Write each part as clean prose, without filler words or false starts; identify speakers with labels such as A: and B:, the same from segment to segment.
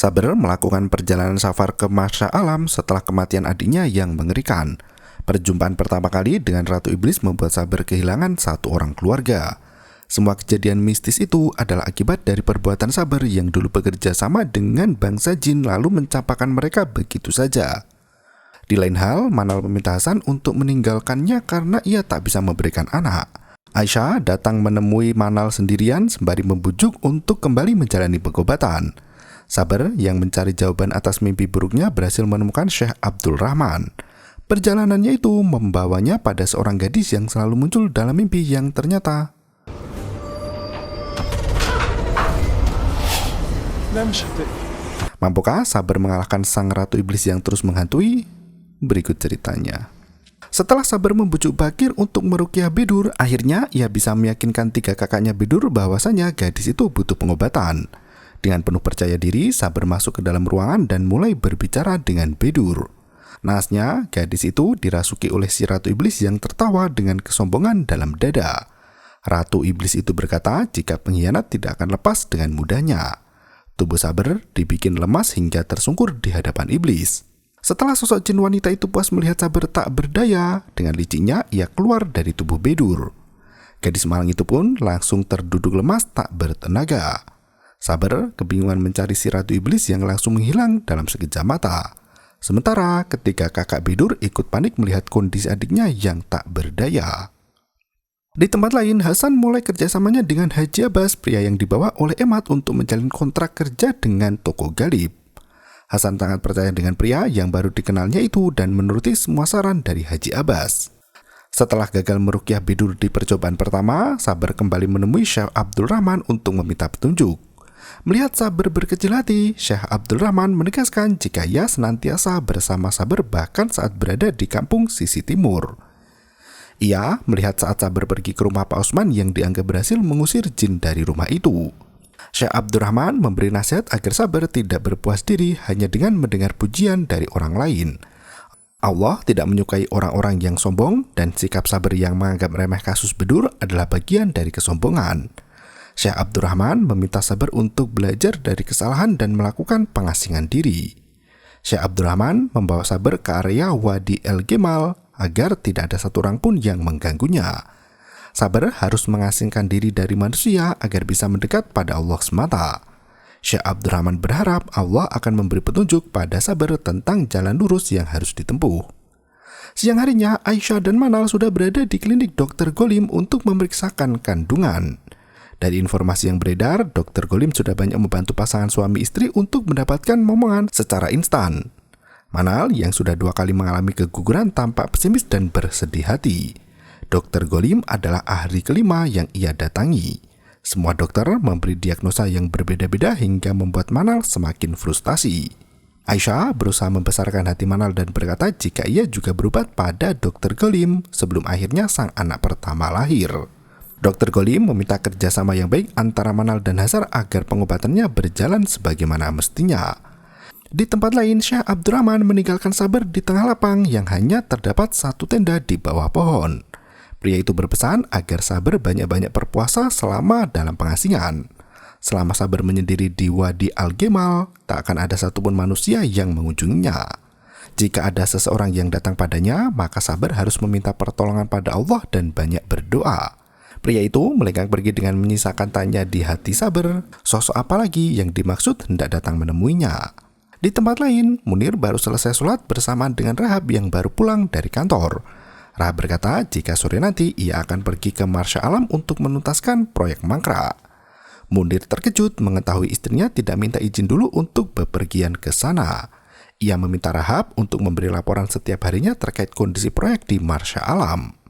A: Saber melakukan perjalanan safar ke Marsha Alam setelah kematian adiknya yang mengerikan. Perjumpaan pertama kali dengan Ratu Iblis membuat Saber kehilangan satu orang keluarga. Semua kejadian mistis itu adalah akibat dari perbuatan Saber yang dulu bekerja sama dengan bangsa jin lalu mencapakan mereka begitu saja. Di lain hal, Manal meminta Hasan untuk meninggalkannya karena ia tak bisa memberikan anak. Aisyah datang menemui Manal sendirian sembari membujuk untuk kembali menjalani pengobatan. Saber yang mencari jawaban atas mimpi buruknya berhasil menemukan Syekh Abdul Rahman. Perjalanannya itu membawanya pada seorang gadis yang selalu muncul dalam mimpi yang ternyata mampukah Saber mengalahkan sang Ratu Iblis yang terus menghantui? Berikut ceritanya. Setelah Saber membujuk Bakir untuk meruqyah Bedur, akhirnya ia bisa meyakinkan 3 kakaknya Bedur bahwasanya gadis itu butuh pengobatan. Dengan penuh percaya diri, Saber masuk ke dalam ruangan dan mulai berbicara dengan Bedur. Naasnya, gadis itu dirasuki oleh si Ratu Iblis yang tertawa dengan kesombongan dalam dada. Ratu Iblis itu berkata jika pengkhianat tidak akan lepas dengan mudahnya. Tubuh Saber dibikin lemas hingga tersungkur di hadapan Iblis. Setelah sosok jin wanita itu puas melihat Saber tak berdaya, dengan licinnya ia keluar dari tubuh Bedur. Gadis malang itu pun langsung terduduk lemas tak bertenaga. Saber kebingungan mencari si Ratu Iblis yang langsung menghilang dalam sekejap mata. Sementara ketika kakak Bedur ikut panik melihat kondisi adiknya yang tak berdaya. Di tempat lain, Hasan mulai kerjasamanya dengan Haji Abbas, pria yang dibawa oleh Emat untuk menjalin kontrak kerja dengan toko Galib. Hasan sangat percaya dengan pria yang baru dikenalnya itu dan menuruti semua saran dari Haji Abbas. Setelah gagal meruqyah Bedur di percobaan pertama, Saber kembali menemui Syekh Abdul Rahman untuk meminta petunjuk. Melihat Saber berkecil hati, Syekh Abdul Rahman menegaskan jika ia senantiasa bersama Saber bahkan saat berada di kampung sisi timur. Ia melihat saat Saber pergi ke rumah Pak Osman yang dianggap berhasil mengusir jin dari rumah itu. Syekh Abdul Rahman memberi nasihat agar Saber tidak berpuas diri hanya dengan mendengar pujian dari orang lain. Allah tidak menyukai orang-orang yang sombong dan sikap Saber yang menganggap remeh kasus Bedur adalah bagian dari kesombongan. Syekh Abdul Rahman meminta Saber untuk belajar dari kesalahan dan melakukan pengasingan diri. Syekh Abdul Rahman membawa Saber ke area Wadi El Gemal agar tidak ada satu orang pun yang mengganggunya. Saber harus mengasingkan diri dari manusia agar bisa mendekat pada Allah semata. Syekh Abdul Rahman berharap Allah akan memberi petunjuk pada Saber tentang jalan lurus yang harus ditempuh. Siang harinya, Aisyah dan Manal sudah berada di klinik Dr. Golim untuk memeriksakan kandungan. Dari informasi yang beredar, Dr. Golim sudah banyak membantu pasangan suami istri untuk mendapatkan momongan secara instan. Manal yang sudah 2 kali mengalami keguguran tampak pesimis dan bersedih hati. Dr. Golim adalah ahli kelima yang ia datangi. Semua dokter memberi diagnosa yang berbeda-beda hingga membuat Manal semakin frustasi. Aisyah berusaha membesarkan hati Manal dan berkata jika ia juga berobat pada Dr. Golim sebelum akhirnya sang anak pertama lahir. Dr. Golim meminta kerjasama yang baik antara Manal dan Hazar agar pengobatannya berjalan sebagaimana mestinya. Di tempat lain, Syekh Abdul Rahman meninggalkan Saber di tengah lapang yang hanya terdapat satu tenda di bawah pohon. Pria itu berpesan agar Saber banyak-banyak berpuasa selama dalam pengasingan. Selama Saber menyendiri di Wadi Al-Gemal, tak akan ada satupun manusia yang mengunjunginya. Jika ada seseorang yang datang padanya, maka Saber harus meminta pertolongan pada Allah dan banyak berdoa. Pria itu melenggang pergi dengan menyisakan tanya di hati Saber, sosok apa lagi yang dimaksud hendak datang menemuinya. Di tempat lain, Munir baru selesai sholat bersamaan dengan Rahab yang baru pulang dari kantor. Rahab berkata jika sore nanti ia akan pergi ke Marsha Alam untuk menuntaskan proyek mangkrak. Munir terkejut mengetahui istrinya tidak minta izin dulu untuk bepergian ke sana. Ia meminta Rahab untuk memberi laporan setiap harinya terkait kondisi proyek di Marsha Alam.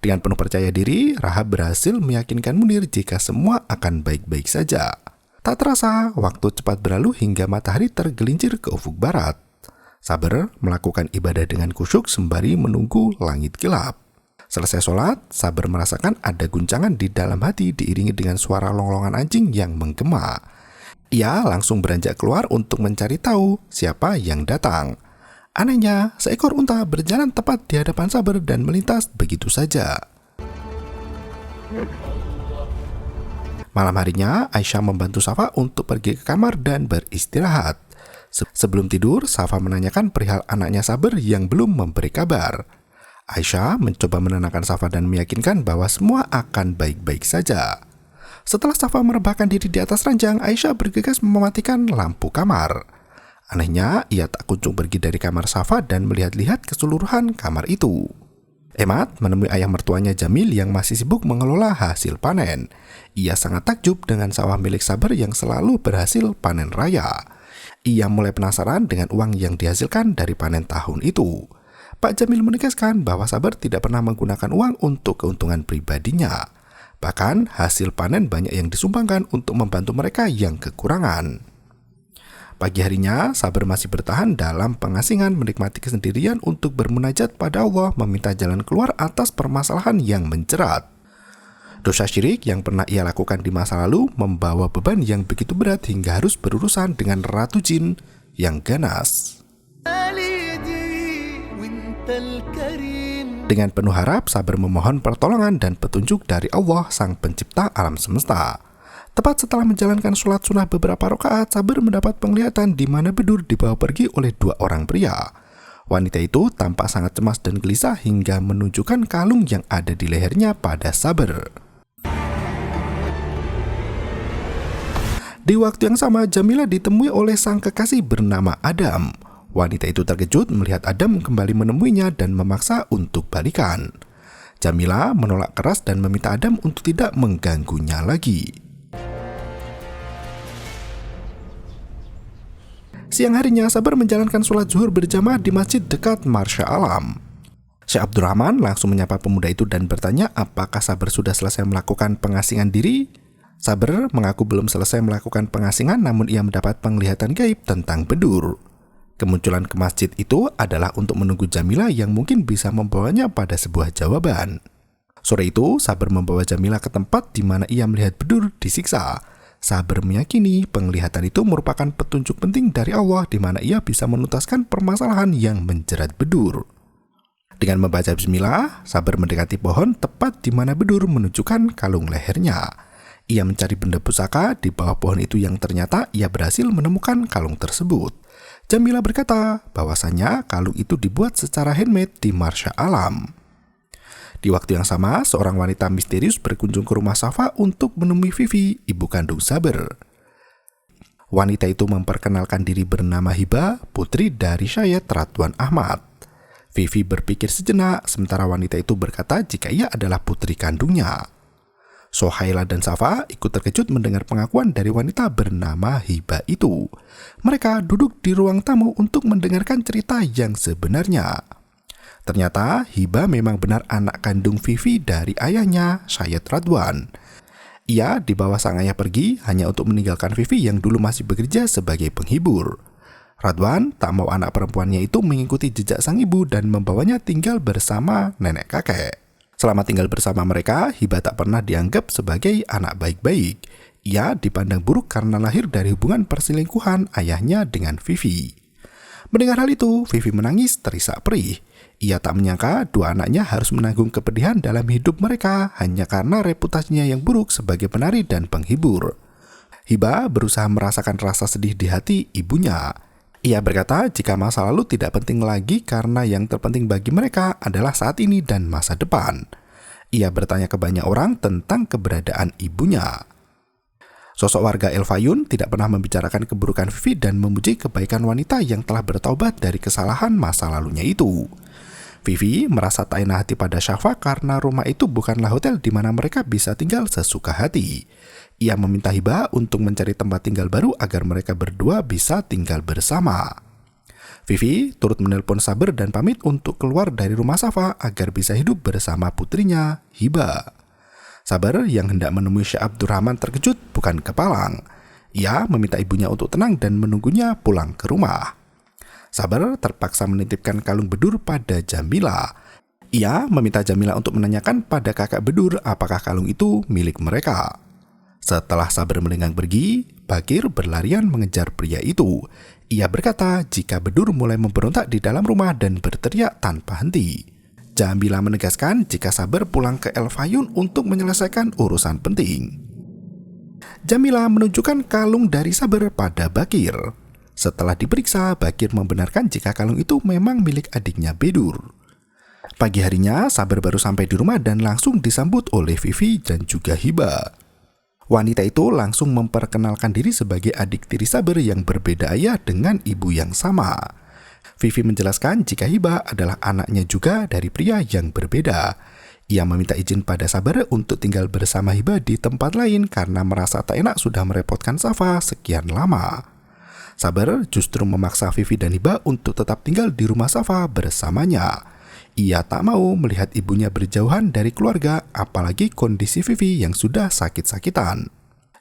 A: Dengan penuh percaya diri, Rahab berhasil meyakinkan Munir jika semua akan baik-baik saja. Tak terasa, waktu cepat berlalu hingga matahari tergelincir ke ufuk barat. Saber melakukan ibadah dengan khusyuk sembari menunggu langit gelap. Selesai sholat, Saber merasakan ada guncangan di dalam hati diiringi dengan suara longlongan anjing yang menggema. Ia langsung beranjak keluar untuk mencari tahu siapa yang datang. Anehnya, seekor unta berjalan tepat di hadapan Saber dan melintas begitu saja. Malam harinya, Aisyah membantu Safa untuk pergi ke kamar dan beristirahat. Sebelum tidur, Safa menanyakan perihal anaknya Saber yang belum memberi kabar. Aisyah mencoba menenangkan Safa dan meyakinkan bahwa semua akan baik-baik saja. Setelah Safa merebahkan diri di atas ranjang, Aisyah bergegas mematikan lampu kamar. Anehnya, ia tak kunjung pergi dari kamar Safa dan melihat-lihat keseluruhan kamar itu. Emad menemui ayah mertuanya Jamil yang masih sibuk mengelola hasil panen. Ia sangat takjub dengan sawah milik Saber yang selalu berhasil panen raya. Ia mulai penasaran dengan uang yang dihasilkan dari panen tahun itu. Pak Jamil menegaskan bahwa Saber tidak pernah menggunakan uang untuk keuntungan pribadinya. Bahkan hasil panen banyak yang disumbangkan untuk membantu mereka yang kekurangan. Pagi harinya, Saber masih bertahan dalam pengasingan menikmati kesendirian untuk bermunajat pada Allah meminta jalan keluar atas permasalahan yang menjerat. Dosa syirik yang pernah ia lakukan di masa lalu membawa beban yang begitu berat hingga harus berurusan dengan ratu jin yang ganas. Dengan penuh harap, Saber memohon pertolongan dan petunjuk dari Allah, Sang Pencipta alam semesta. Tepat setelah menjalankan sholat sunnah beberapa rakaat, Saber mendapat penglihatan di mana Bedur dibawa pergi oleh 2 orang pria. Wanita itu tampak sangat cemas dan gelisah hingga menunjukkan kalung yang ada di lehernya pada Saber. Di waktu yang sama, Jamilah ditemui oleh sang kekasih bernama Adam. Wanita itu terkejut melihat Adam kembali menemuinya dan memaksa untuk balikan. Jamilah menolak keras dan meminta Adam untuk tidak mengganggunya lagi. Siang harinya, Saber menjalankan sholat zuhur berjamaah di masjid dekat Marsha Alam. Syekh Abdurrahman langsung menyapa pemuda itu dan bertanya apakah Saber sudah selesai melakukan pengasingan diri. Saber mengaku belum selesai melakukan pengasingan, namun ia mendapat penglihatan gaib tentang Bedur. Kemunculan ke masjid itu adalah untuk menunggu Jamilah yang mungkin bisa membawanya pada sebuah jawaban. Sore itu, Saber membawa Jamilah ke tempat di mana ia melihat Bedur disiksa. Saber meyakini penglihatan itu merupakan petunjuk penting dari Allah di mana ia bisa menuntaskan permasalahan yang menjerat Bedur. Dengan membaca bismillah, Saber mendekati pohon tepat di mana Bedur menunjukkan kalung lehernya. Ia mencari benda pusaka di bawah pohon itu yang ternyata ia berhasil menemukan kalung tersebut. Jamilah berkata bahwasanya kalung itu dibuat secara handmade di Marsha Alam. Di waktu yang sama, seorang wanita misterius berkunjung ke rumah Safa untuk menemui Vivi, ibu kandung Saber. Wanita itu memperkenalkan diri bernama Hiba, putri dari Syed Radwan Ahmad. Vivi berpikir sejenak, sementara wanita itu berkata jika ia adalah putri kandungnya. Sohaila dan Safa ikut terkejut mendengar pengakuan dari wanita bernama Hiba itu. Mereka duduk di ruang tamu untuk mendengarkan cerita yang sebenarnya. Ternyata Hiba memang benar anak kandung Vivi dari ayahnya, Syed Radwan. Ia dibawa sang ayah pergi hanya untuk meninggalkan Vivi yang dulu masih bekerja sebagai penghibur. Radwan tak mau anak perempuannya itu mengikuti jejak sang ibu dan membawanya tinggal bersama nenek kakek. Selama tinggal bersama mereka, Hiba tak pernah dianggap sebagai anak baik-baik. Ia dipandang buruk karena lahir dari hubungan perselingkuhan ayahnya dengan Vivi. Mendengar hal itu, Vivi menangis terisak perih. Ia tak menyangka 2 anaknya harus menanggung kepedihan dalam hidup mereka hanya karena reputasinya yang buruk sebagai penari dan penghibur. Hiba berusaha merasakan rasa sedih di hati ibunya. Ia berkata jika masa lalu tidak penting lagi karena yang terpenting bagi mereka adalah saat ini dan masa depan. Ia bertanya ke banyak orang tentang keberadaan ibunya. Sosok warga El Fayun tidak pernah membicarakan keburukan Vivi dan memuji kebaikan wanita yang telah bertaubat dari kesalahan masa lalunya itu. Vivi merasa tak enak hati pada Syafa karena rumah itu bukanlah hotel di mana mereka bisa tinggal sesuka hati. Ia meminta Hiba untuk mencari tempat tinggal baru agar mereka berdua bisa tinggal bersama. Vivi turut menelpon Saber dan pamit untuk keluar dari rumah Safa agar bisa hidup bersama putrinya, Hiba. Saber yang hendak menemui Syekh Abdurrahman terkejut bukan kepalang. Ia meminta ibunya untuk tenang dan menunggunya pulang ke rumah. Saber terpaksa menitipkan kalung Bedur pada Jamilah. Ia meminta Jamilah untuk menanyakan pada kakak Bedur apakah kalung itu milik mereka. Setelah Saber melenggang pergi, Bakir berlarian mengejar pria itu. Ia berkata jika Bedur mulai memberontak di dalam rumah dan berteriak tanpa henti. Jamilah menegaskan jika Saber pulang ke El Fayun untuk menyelesaikan urusan penting. Jamilah menunjukkan kalung dari Saber pada Bakir. Setelah diperiksa, Bakir membenarkan jika kalung itu memang milik adiknya Bedur. Pagi harinya, Sabar baru sampai di rumah dan langsung disambut oleh Vivi dan juga Hiba. Wanita itu langsung memperkenalkan diri sebagai adik tiri Sabar yang berbeda ayah dengan ibu yang sama. Vivi menjelaskan jika Hiba adalah anaknya juga dari pria yang berbeda. Ia meminta izin pada Sabar untuk tinggal bersama Hiba di tempat lain karena merasa tak enak sudah merepotkan Safa sekian lama. Sabar justru memaksa Vivi dan Hiba untuk tetap tinggal di rumah Safa bersamanya. Ia tak mau melihat ibunya berjauhan dari keluarga, apalagi kondisi Vivi yang sudah sakit-sakitan.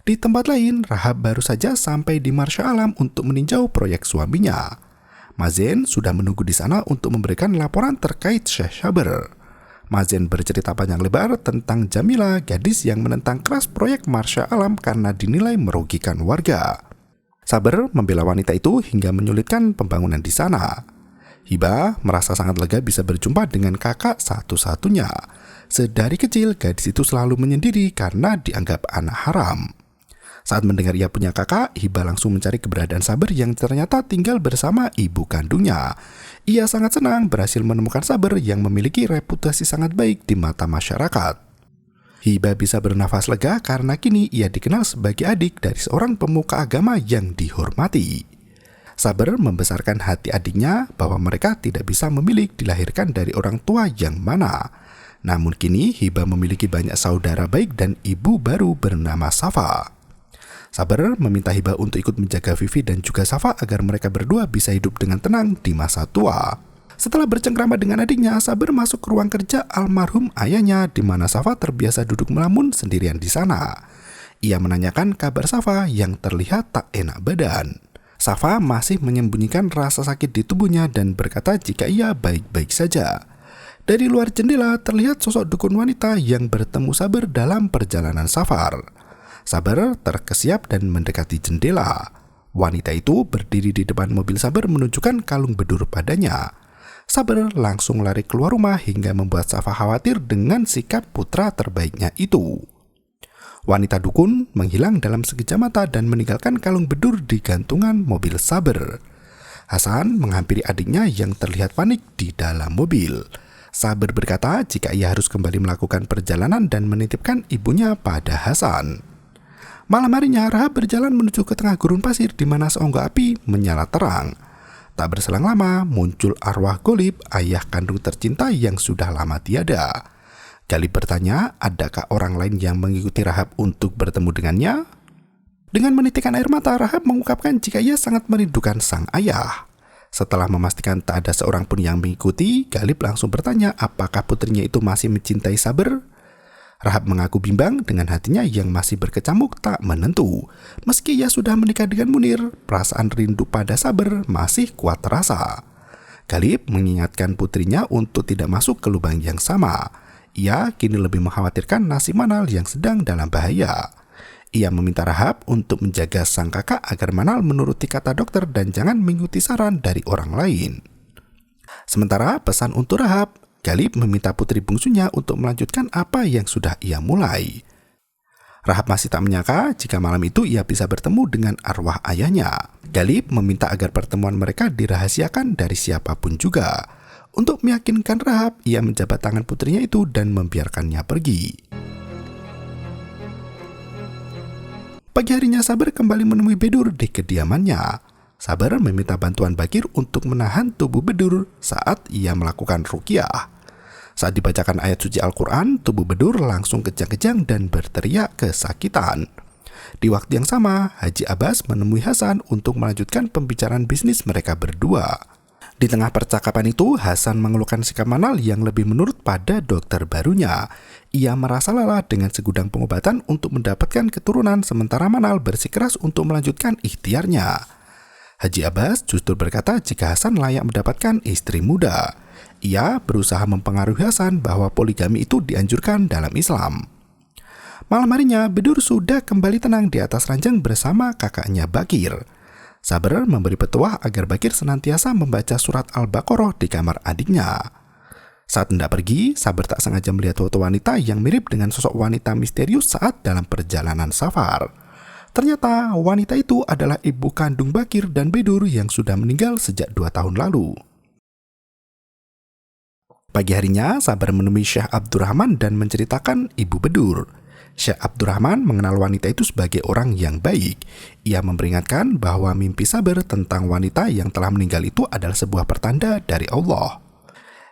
A: Di tempat lain, Rahab baru saja sampai di Marsha Alam untuk meninjau proyek suaminya. Mazen sudah menunggu di sana untuk memberikan laporan terkait Syekh Sabar. Mazen bercerita panjang lebar tentang Jamila, gadis yang menentang keras proyek Marsha Alam karena dinilai merugikan warga. Sabar membela wanita itu hingga menyulitkan pembangunan di sana. Hiba merasa sangat lega bisa berjumpa dengan kakak satu-satunya. Sedari kecil, gadis itu selalu menyendiri karena dianggap anak haram. Saat mendengar ia punya kakak, Hiba langsung mencari keberadaan Sabar yang ternyata tinggal bersama ibu kandungnya. Ia sangat senang berhasil menemukan Sabar yang memiliki reputasi sangat baik di mata masyarakat. Hiba bisa bernafas lega karena kini ia dikenal sebagai adik dari seorang pemuka agama yang dihormati. Sabar membesarkan hati adiknya bahwa mereka tidak bisa memilih dilahirkan dari orang tua yang mana. Namun kini Hiba memiliki banyak saudara baik dan ibu baru bernama Safa. Sabar meminta Hiba untuk ikut menjaga Vivi dan juga Safa agar mereka berdua bisa hidup dengan tenang di masa tua. Setelah bercengkrama dengan adiknya, Sabar masuk ke ruang kerja almarhum ayahnya di mana Safa terbiasa duduk melamun sendirian di sana. Ia menanyakan kabar Safa yang terlihat tak enak badan. Safa masih menyembunyikan rasa sakit di tubuhnya dan berkata jika ia baik-baik saja. Dari luar jendela terlihat sosok dukun wanita yang bertemu Sabar dalam perjalanan safar. Sabar terkesiap dan mendekati jendela. Wanita itu berdiri di depan mobil Sabar menunjukkan kalung bedur padanya. Sabar langsung lari keluar rumah hingga membuat Safa khawatir dengan sikap putra terbaiknya itu. Wanita dukun menghilang dalam sekejap mata dan meninggalkan kalung bedur di gantungan mobil Sabar. Hasan menghampiri adiknya yang terlihat panik di dalam mobil. Sabar berkata jika ia harus kembali melakukan perjalanan dan menitipkan ibunya pada Hasan. Malam harinya, Rahab berjalan menuju ke tengah gurun pasir di mana seonggok api menyala terang. Tak berselang lama, muncul arwah Golib, ayah kandung tercinta yang sudah lama tiada. Golib bertanya, adakah orang lain yang mengikuti Rahab untuk bertemu dengannya? Dengan menitikkan air mata, Rahab mengungkapkan jika ia sangat merindukan sang ayah. Setelah memastikan tak ada seorang pun yang mengikuti, Golib langsung bertanya apakah putrinya itu masih mencintai Sabar. Rahab mengaku bimbang dengan hatinya yang masih berkecamuk tak menentu. Meski ia sudah menikah dengan Munir, perasaan rindu pada Sabar masih kuat terasa. Golib mengingatkan putrinya untuk tidak masuk ke lubang yang sama. Ia kini lebih mengkhawatirkan nasib Manal yang sedang dalam bahaya. Ia meminta Rahab untuk menjaga sang kakak agar Manal menuruti kata dokter dan jangan mengikuti saran dari orang lain. Sementara pesan untuk Rahab, Golib meminta putri bungsunya untuk melanjutkan apa yang sudah ia mulai. Rahab masih tak menyangka jika malam itu ia bisa bertemu dengan arwah ayahnya. Golib meminta agar pertemuan mereka dirahasiakan dari siapapun juga. Untuk meyakinkan Rahab, ia menjabat tangan putrinya itu dan membiarkannya pergi. Pagi harinya Sabar kembali menemui Bedur di kediamannya. Sabar meminta bantuan Bakir untuk menahan tubuh Bedur saat ia melakukan ruqyah. Saat dibacakan ayat suci Al-Quran, tubuh Bedur langsung kejang-kejang dan berteriak kesakitan. Di waktu yang sama, Haji Abbas menemui Hasan untuk melanjutkan pembicaraan bisnis mereka berdua. Di tengah percakapan itu, Hasan mengeluhkan sikap Manal yang lebih menurut pada dokter barunya. Ia merasa lelah dengan segudang pengobatan untuk mendapatkan keturunan, sementara Manal bersikeras untuk melanjutkan ikhtiarnya. Haji Abbas justru berkata jika Hasan layak mendapatkan istri muda. Ia berusaha mempengaruhi Hasan bahwa poligami itu dianjurkan dalam Islam. Malam harinya, Bedur sudah kembali tenang di atas ranjang bersama kakaknya Bakir. Sabar memberi petuah agar Bakir senantiasa membaca surat Al-Baqarah di kamar adiknya. Saat hendak pergi, Sabar tak sengaja melihat foto wanita yang mirip dengan sosok wanita misterius saat dalam perjalanan safar. Ternyata wanita itu adalah ibu kandung Bakir dan Bedur yang sudah meninggal sejak 2 tahun lalu. Pagi harinya, Sabar menemui Syekh Abdurrahman dan menceritakan ibu Bedur. Syekh Abdurrahman mengenal wanita itu sebagai orang yang baik. Ia memperingatkan bahwa mimpi Sabar tentang wanita yang telah meninggal itu adalah sebuah pertanda dari Allah.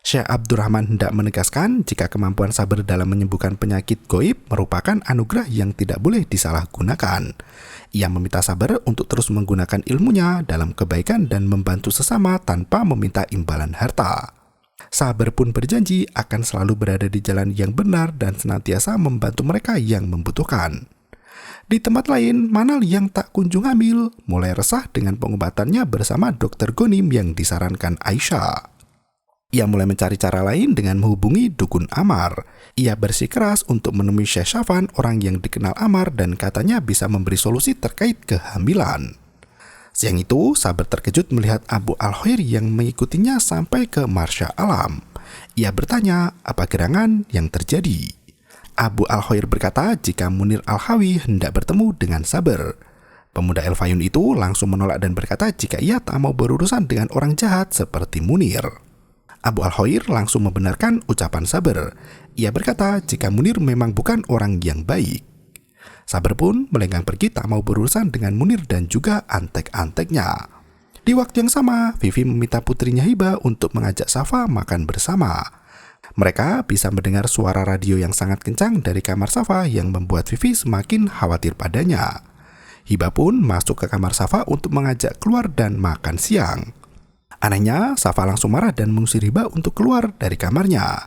A: Syekh Abdurrahman hendak menegaskan jika kemampuan Sabar dalam menyembuhkan penyakit goib merupakan anugerah yang tidak boleh disalahgunakan. Ia meminta Sabar untuk terus menggunakan ilmunya dalam kebaikan dan membantu sesama tanpa meminta imbalan harta. Sabar pun berjanji akan selalu berada di jalan yang benar dan senantiasa membantu mereka yang membutuhkan. Di tempat lain, Manal yang tak kunjung hamil mulai resah dengan pengobatannya bersama Dr. Gonim yang disarankan Aisyah. Ia mulai mencari cara lain dengan menghubungi Dukun Amar. Ia bersikeras untuk menemui Syekh Syafan, orang yang dikenal Amar dan katanya bisa memberi solusi terkait kehamilan. Siang itu, Sabar terkejut melihat Abu Al-Khair yang mengikutinya sampai ke Marsya Alam. Ia bertanya apa gerangan yang terjadi. Abu Al-Khair berkata jika Munir Al-Hawi hendak bertemu dengan Sabar. Pemuda El Fayun itu langsung menolak dan berkata jika ia tak mau berurusan dengan orang jahat seperti Munir. Abu Al-Khair langsung membenarkan ucapan Sabar. Ia berkata jika Munir memang bukan orang yang baik. Sabar pun melenggang pergi tak mau berurusan dengan Munir dan juga antek-anteknya. Di waktu yang sama, Vivi meminta putrinya Hiba untuk mengajak Safa makan bersama. Mereka bisa mendengar suara radio yang sangat kencang dari kamar Safa yang membuat Vivi semakin khawatir padanya. Hiba pun masuk ke kamar Safa untuk mengajak keluar dan makan siang. Anehnya, Safa langsung marah dan mengusir Hiba untuk keluar dari kamarnya.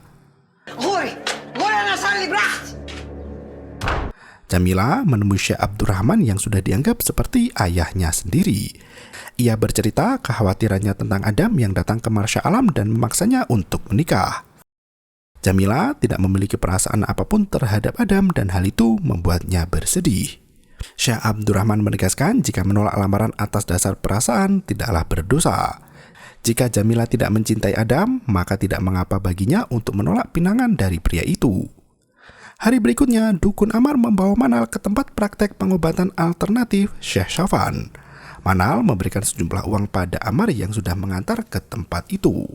A: Jamila menemui Syekh Abdurrahman yang sudah dianggap seperti ayahnya sendiri. Ia bercerita kekhawatirannya tentang Adam yang datang ke Marsya Alam dan memaksanya untuk menikah. Jamila tidak memiliki perasaan apapun terhadap Adam dan hal itu membuatnya bersedih. Syekh Abdurrahman menegaskan jika menolak lamaran atas dasar perasaan tidaklah berdosa. Jika Jamila tidak mencintai Adam, maka tidak mengapa baginya untuk menolak pinangan dari pria itu. Hari berikutnya, Dukun Amar membawa Manal ke tempat praktek pengobatan alternatif Syekh Syafan. Manal memberikan sejumlah uang pada Amar yang sudah mengantar ke tempat itu.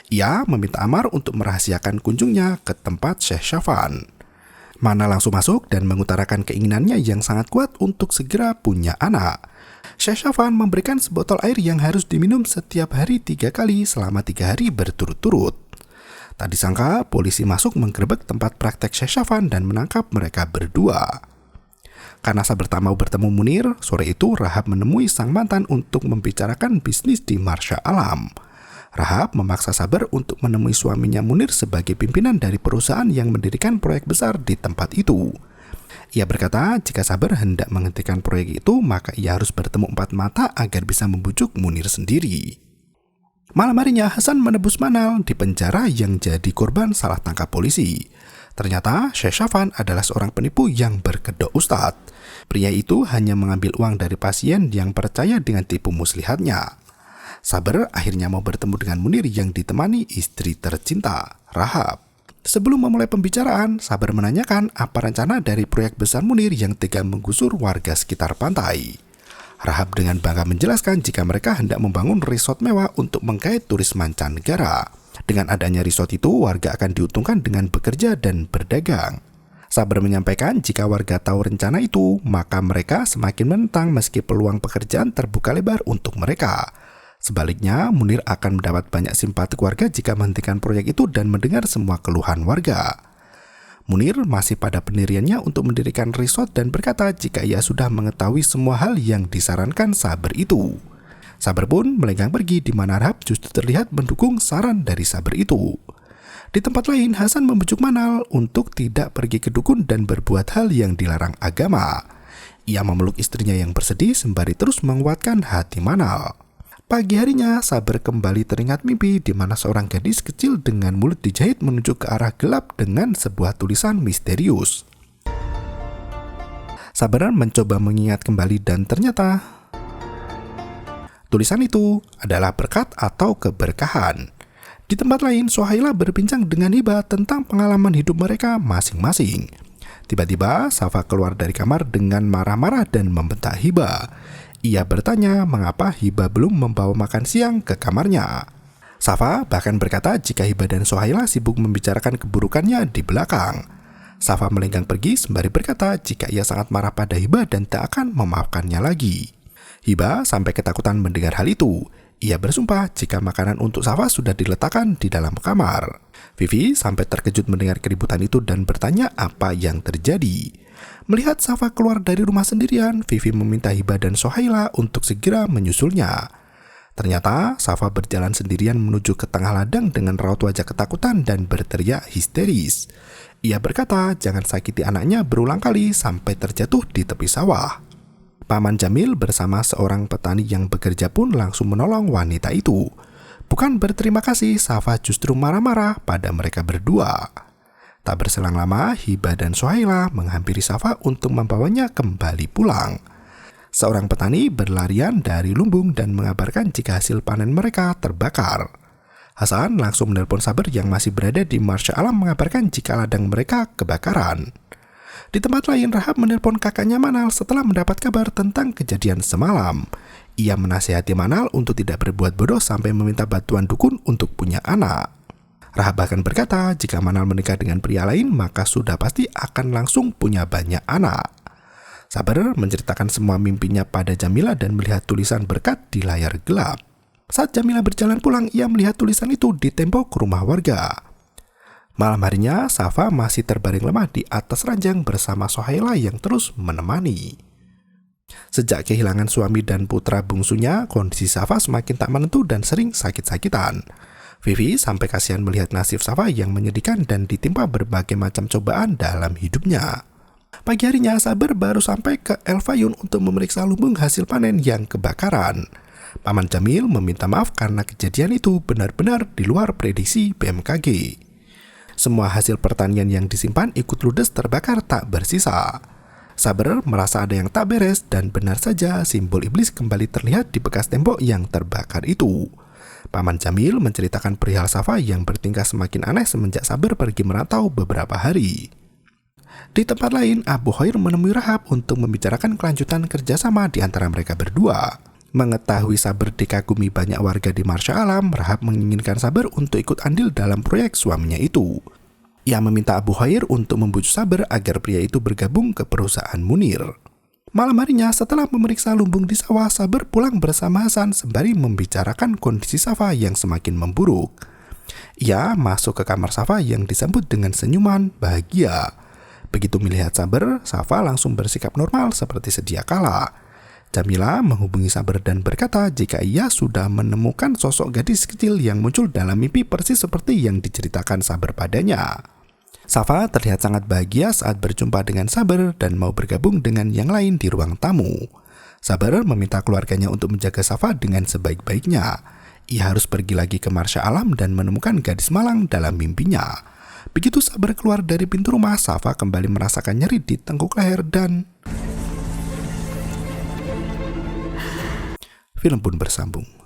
A: Ia meminta Amar untuk merahasiakan kunjungnya ke tempat Syekh Syafan. Manal langsung masuk dan mengutarakan keinginannya yang sangat kuat untuk segera punya anak. Syekh Syafan memberikan sebotol air yang harus diminum setiap hari 3 kali selama 3 hari berturut-turut. Tak disangka, polisi masuk menggerebek tempat praktek Syekh Syafan dan menangkap mereka berdua. Karena Sabar tak mau bertemu Munir, sore itu Rahab menemui sang mantan untuk membicarakan bisnis di Marsya Alam. Rahab memaksa Sabar untuk menemui suaminya Munir sebagai pimpinan dari perusahaan yang mendirikan proyek besar di tempat itu. Ia berkata jika Sabar hendak menghentikan proyek itu, maka ia harus bertemu 4 mata agar bisa membujuk Munir sendiri. Malam harinya, Hasan menebus Manal di penjara yang jadi korban salah tangkap polisi. Ternyata Syekh Syafan adalah seorang penipu yang berkedok ustadz. Pria itu hanya mengambil uang dari pasien yang percaya dengan tipu muslihatnya. Sabar akhirnya mau bertemu dengan Munir yang ditemani istri tercinta, Rahab. Sebelum memulai pembicaraan, Sabar menanyakan apa rencana dari proyek besar Munir yang tega menggusur warga sekitar pantai. Rahab dengan bangga menjelaskan jika mereka hendak membangun resort mewah untuk menggait turis mancanegara. Dengan adanya resort itu, warga akan diuntungkan dengan bekerja dan berdagang. Sabar menyampaikan jika warga tahu rencana itu, maka mereka semakin menentang meski peluang pekerjaan terbuka lebar untuk mereka. Sebaliknya, Munir akan mendapat banyak simpati warga jika menghentikan proyek itu dan mendengar semua keluhan warga. Munir masih pada pendiriannya untuk mendirikan resort dan berkata jika ia sudah mengetahui semua hal yang disarankan Sabar itu. Sabar pun melenggang pergi di mana Rahab justru terlihat mendukung saran dari Sabar itu. Di tempat lain, Hasan membujuk Manal untuk tidak pergi ke dukun dan berbuat hal yang dilarang agama. Ia memeluk istrinya yang bersedih sembari terus menguatkan hati Manal. Pagi harinya, Sabar kembali teringat mimpi di mana seorang gadis kecil dengan mulut dijahit menuju ke arah gelap dengan sebuah tulisan misterius. Sabar mencoba mengingat kembali dan ternyata tulisan itu adalah berkat atau keberkahan. Di tempat lain, Suhaila berbincang dengan Hiba tentang pengalaman hidup mereka masing-masing. Tiba-tiba Safa keluar dari kamar dengan marah-marah dan membentak Hiba. Ia bertanya mengapa Hiba belum membawa makan siang ke kamarnya. Safa bahkan berkata jika Hiba dan Sohaila sibuk membicarakan keburukannya di belakang. Safa melenggang pergi sembari berkata jika ia sangat marah pada Hiba dan tak akan memaafkannya lagi. Hiba sampai ketakutan mendengar hal itu. Ia bersumpah jika makanan untuk Safa sudah diletakkan di dalam kamar. Vivi sampai terkejut mendengar keributan itu dan bertanya apa yang terjadi. Melihat Safa keluar dari rumah sendirian, Vivi meminta Hiba dan Sohaila untuk segera menyusulnya. Ternyata Safa berjalan sendirian menuju ke tengah ladang dengan raut wajah ketakutan dan berteriak histeris. Ia berkata jangan sakiti anaknya berulang kali sampai terjatuh di tepi sawah. Paman Jamil bersama seorang petani yang bekerja pun langsung menolong wanita itu. Bukan berterima kasih, Safa justru marah-marah pada mereka berdua. Tak berselang lama, Hiba dan Sohaila menghampiri Safa untuk membawanya kembali pulang. Seorang petani berlarian dari lumbung dan mengabarkan jika hasil panen mereka terbakar. Hasan langsung menelpon Saber yang masih berada di Marsha Alam mengabarkan jika ladang mereka kebakaran. Di tempat lain, Rahab menelpon kakaknya Manal setelah mendapat kabar tentang kejadian semalam. Ia menasihati Manal untuk tidak berbuat bodoh sampai meminta bantuan dukun untuk punya anak. Rahab bahkan berkata jika Manal menikah dengan pria lain maka sudah pasti akan langsung punya banyak anak. Saber menceritakan semua mimpinya pada Jamila dan melihat tulisan berkat di layar gelap. Saat Jamila berjalan pulang, ia melihat tulisan itu di tembok rumah warga. Malam harinya, Safa masih terbaring lemah di atas ranjang bersama Sohaila yang terus menemani. Sejak kehilangan suami dan putra bungsunya, kondisi Safa semakin tak menentu dan sering sakit-sakitan. Vivi sampai kasihan melihat nasib Safa yang menyedihkan dan ditimpa berbagai macam cobaan dalam hidupnya. Pagi harinya, Saber baru sampai ke El Fayun untuk memeriksa lumbung hasil panen yang kebakaran. Paman Jamil meminta maaf karena kejadian itu benar-benar di luar prediksi BMKG. Semua hasil pertanian yang disimpan ikut ludes terbakar tak bersisa. Saber merasa ada yang tak beres dan benar saja simbol iblis kembali terlihat di bekas tembok yang terbakar itu. Paman Jamil menceritakan perihal Safa yang bertingkah semakin aneh semenjak Saber pergi merantau beberapa hari. Di tempat lain, Abu Khair menemui Rahab untuk membicarakan kelanjutan kerjasama di antara mereka berdua. Mengetahui Saber dikagumi banyak warga di Marsha Alam, Rahab menginginkan Saber untuk ikut andil dalam proyek suaminya itu. Ia meminta Abu Khair untuk membujuk Saber agar pria itu bergabung ke perusahaan Munir. Malam harinya, setelah memeriksa lumbung di sawah, Saber pulang bersama Hasan sembari membicarakan kondisi Safa yang semakin memburuk. Ia masuk ke kamar Safa yang disambut dengan senyuman bahagia. Begitu melihat Saber, Safa langsung bersikap normal seperti sedia kala. Jamila menghubungi Saber dan berkata jika ia sudah menemukan sosok gadis kecil yang muncul dalam mimpi persis seperti yang diceritakan Saber padanya. Safa terlihat sangat bahagia saat berjumpa dengan Saber dan mau bergabung dengan yang lain di ruang tamu. Saber meminta keluarganya untuk menjaga Safa dengan sebaik-baiknya. Ia harus pergi lagi ke Marsha Alam dan menemukan gadis malang dalam mimpinya. Begitu Saber keluar dari pintu rumah, Safa kembali merasakan nyeri di tengkuk leher dan film pun bersambung.